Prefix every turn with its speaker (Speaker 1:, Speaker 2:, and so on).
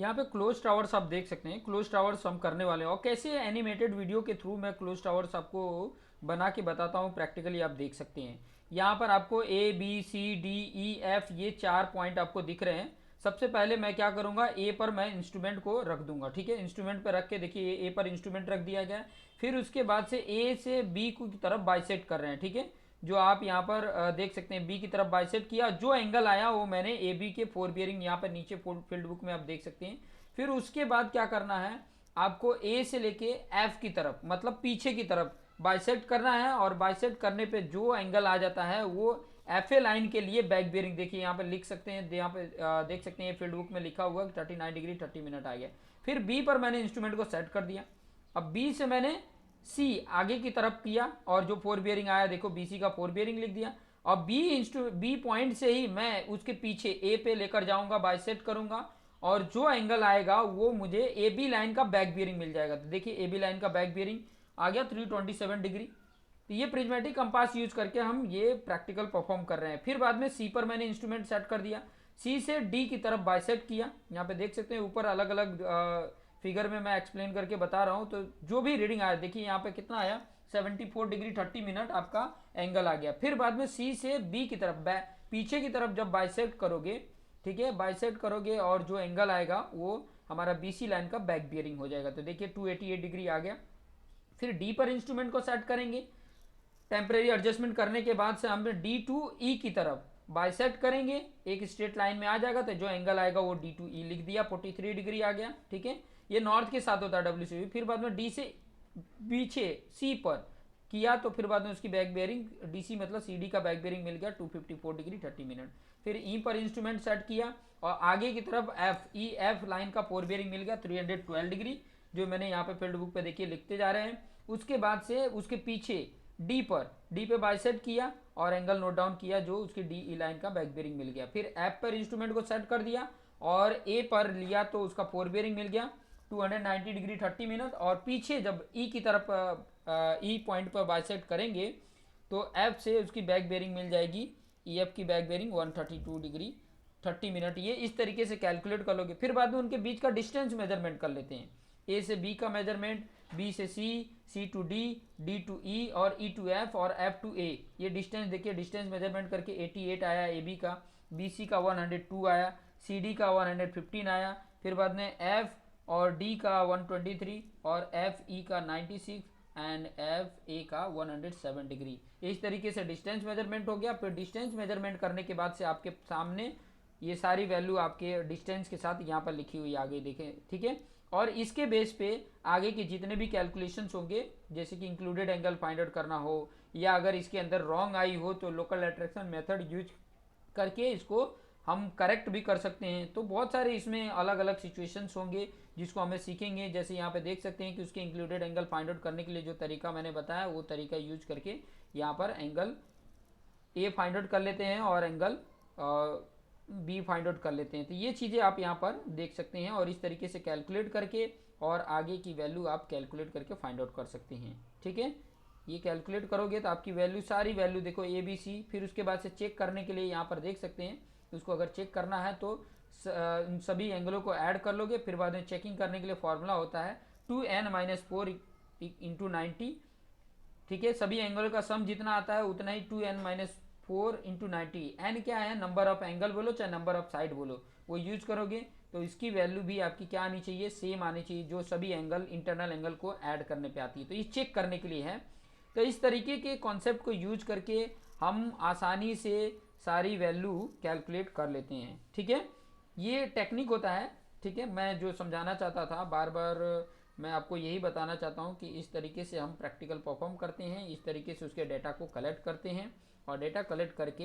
Speaker 1: यहाँ पे close towers आप देख सकते हैं, क्लोज टावर्स हम करने वाले हैं और कैसे एनिमेटेड वीडियो के थ्रू मैं क्लोज टावर्स आपको बना के बताता हूँ प्रैक्टिकली, आप देख सकते हैं। यहाँ पर आपको A B C D E F ये 4 पॉइंट आपको दिख रहे हैं। सबसे पहले मैं क्या करूँगा, ए पर मैं इंस्ट्रूमेंट को रख दूंगा, ठीक है। इंस्ट्रूमेंट पर रख के देखिए ए पर इंस्ट्रूमेंट रख दिया गया है। फिर उसके बाद से ए से बी की तरफ बाइसेक्ट कर रहे हैं, ठीक है। जो आप यहाँ पर देख सकते हैं बी की तरफ बाइसेक्ट किया, जो एंगल आया वो मैंने ए बी के 4 बियरिंग यहाँ पर नीचे फील्ड बुक में आप देख सकते हैं। फिर उसके बाद क्या करना है, आपको ए से लेके एफ की तरफ मतलब पीछे की तरफ बाइसेक्ट करना है, और बाइसेक्ट करने पे जो एंगल आ जाता है वो एफ ए लाइन के लिए बैक बियरिंग, देखिए यहाँ पे लिख सकते हैं, यहाँ पे देख सकते हैं फील्ड बुक में लिखा हुआ 39 डिग्री 30 मिनट आ गया। फिर बी पर मैंने इंस्ट्रूमेंट को सेट कर दिया। अब बी से मैंने सी आगे की तरफ किया, और जो 4 बियरिंग आया देखो BC का 4 बियरिंग लिख दिया। और बी पॉइंट से ही मैं उसके पीछे ए पे लेकर जाऊंगा, बाइसेक्ट करूंगा, और जो एंगल आएगा वो मुझे ए बी लाइन का बैक बियरिंग मिल जाएगा। तो देखिए ए बी लाइन का बैक बियरिंग आ गया 327 डिग्री। तो ये प्रिज्मेटिक कंपास यूज करके हम ये प्रैक्टिकल परफॉर्म कर रहे हैं। फिर बाद में सी पर मैंने इंस्ट्रूमेंट सेट कर दिया, सी से डी की तरफ बाइसेक्ट किया। यहाँ पे देख सकते हैं ऊपर अलग अलग फिगर में मैं एक्सप्लेन करके बता रहा हूँ। तो जो भी रीडिंग आया देखिए यहाँ पे कितना आया 74 डिग्री 30 मिनट आपका एंगल आ गया। फिर बाद में सी से बी की तरफ पीछे की तरफ जब बाइसेक्ट करोगे, ठीक है, बाइसेक्ट करोगे और जो एंगल आएगा वो हमारा BC लाइन का बैक बियरिंग हो जाएगा। तो देखिए 288 डिग्री आ गया। फिर डी पर इंस्ट्रूमेंट को सेट करेंगे, टेम्परेरी एडजस्टमेंट करने के बाद से हम D2E की तरफ बाइसेक्ट करेंगे, एक स्ट्रेट लाइन में आ जाएगा। तो जो एंगल आएगा वो D2E लिख दिया, 43 डिग्री आ गया, ठीक है। ये नॉर्थ के साथ होता है WCB। फिर बाद में डी से पीछे सी पर किया, तो फिर बाद में उसकी बैक बेयरिंग DC मतलब CD का बैक बेयरिंग मिल गया 254 डिग्री 30 मिनट। फिर ई पर इंस्ट्रूमेंट सेट किया, और आगे की तरफ EF लाइन का 4 बेयरिंग मिल गया 312 डिग्री, जो मैंने यहाँ पे फील्ड बुक पे देखिए लिखते जा रहे हैं। उसके बाद से उसके पीछे डी पे बाइसेट किया और एंगल नोट डाउन किया, जो उसकी DE लाइन का बैक बेयरिंग मिल गया। फिर एफ पर इंस्ट्रूमेंट को सेट कर दिया और ए पर लिया, तो उसका 4 बेयरिंग मिल गया 290 डिग्री 30 मिनट। और पीछे जब ई की तरफ ई पॉइंट पर बाइसेक्ट करेंगे, तो एफ से उसकी बैक बेयरिंग मिल जाएगी, EF की बैक बेयरिंग 132 डिग्री 30 मिनट। ये इस तरीके से कैलकुलेट कर लोगे। फिर बाद में उनके बीच का डिस्टेंस मेजरमेंट कर लेते हैं, ए से बी का मेजरमेंट, बी से सी, सी टू डी, डी टू ई, और ई टू एफ, और एफ टू ए। ये डिस्टेंस देखिए, डिस्टेंस मेजरमेंट करके 88 आया ए बी का, बी सी का 102 आया, सी डी का 115 आया। फिर बाद में एफ और डी का 123, और एफ ई का 96, एंड एफ ए का 107 डिग्री। इस तरीके से डिस्टेंस मेजरमेंट हो गया। फिर डिस्टेंस मेजरमेंट करने के बाद से आपके सामने ये सारी वैल्यू आपके डिस्टेंस के साथ यहाँ पर लिखी हुई आगे देखें, ठीक है। और इसके बेस पे आगे के जितने भी कैलकुलेशंस होंगे, जैसे कि इंक्लूडेड एंगल फाइंड आउट करना हो, या अगर इसके अंदर रॉन्ग आई हो तो लोकल अट्रैक्शन मेथड यूज करके इसको हम करेक्ट भी कर सकते हैं। तो बहुत सारे इसमें अलग अलग सिचुएशंस होंगे जिसको हमें सीखेंगे। जैसे यहाँ पे देख सकते हैं कि उसके इंक्लूडेड एंगल फाइंड आउट करने के लिए जो तरीका मैंने बताया, वो तरीका यूज करके यहाँ पर एंगल ए फाइंड आउट कर लेते हैं और एंगल बी फाइंड आउट कर लेते हैं। तो ये चीज़ें आप यहाँ पर देख सकते हैं, और इस तरीके से कैलकुलेट करके और आगे की वैल्यू आप कैलकुलेट करके फाइंड आउट कर सकते हैं, ठीक है। ये कैलकुलेट करोगे तो आपकी वैल्यू, सारी वैल्यू देखो ABC। फिर उसके बाद से चेक करने के लिए यहाँ पर देख सकते हैं, उसको अगर चेक करना है तो इन सभी एंगलों को ऐड कर लोगे। फिर बाद में चेकिंग करने के लिए फॉर्मूला होता है 2n-4 इंटू 90, ठीक है। सभी एंगल का सम जितना आता है उतना ही 2n-4 इंटू 90। एन क्या है, नंबर ऑफ एंगल बोलो चाहे नंबर ऑफ साइड बोलो, वो यूज करोगे तो इसकी वैल्यू भी आपकी क्या आनी चाहिए, सेम आनी चाहिए, जो सभी एंगल इंटरनल एंगल को ऐड करने पे आती है। तो ये चेक करने के लिए है। तो इस तरीके के कॉन्सेप्ट को यूज करके हम आसानी से सारी वैल्यू कैलकुलेट कर लेते हैं, ठीक है। ये टेक्निक होता है, ठीक है। मैं जो समझाना चाहता था, बार बार मैं आपको यही बताना चाहता हूँ कि इस तरीके से हम प्रैक्टिकल परफॉर्म करते हैं, इस तरीके से उसके डेटा को कलेक्ट करते हैं, और डेटा कलेक्ट करके